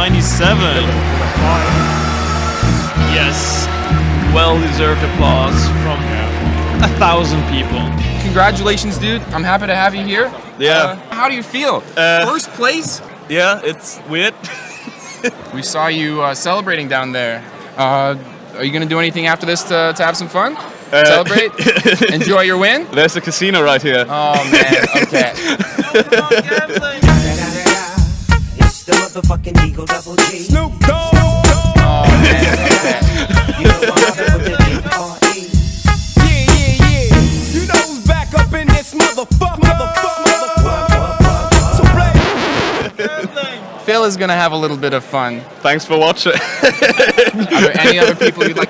97. Yes, well-deserved applause from 1,000 people. Congratulations, dude. I'm happy to have you here. Yeah. How do you feel? First place? Yeah, it's weird. We saw you celebrating down there. Are you going to do anything after this to have some fun? Celebrate? Enjoy your win? There's a casino right here. Oh, man. Okay. It's the motherfucking Eagle Double G. Snoop Dogg. Oh, man. Okay. You know I'm rockin' with the D.R.E. Yeah. You know who's back up in this motherfucker. So play. Phil is going to have a little bit of fun. Thanks for watching. Are there any other people you'd like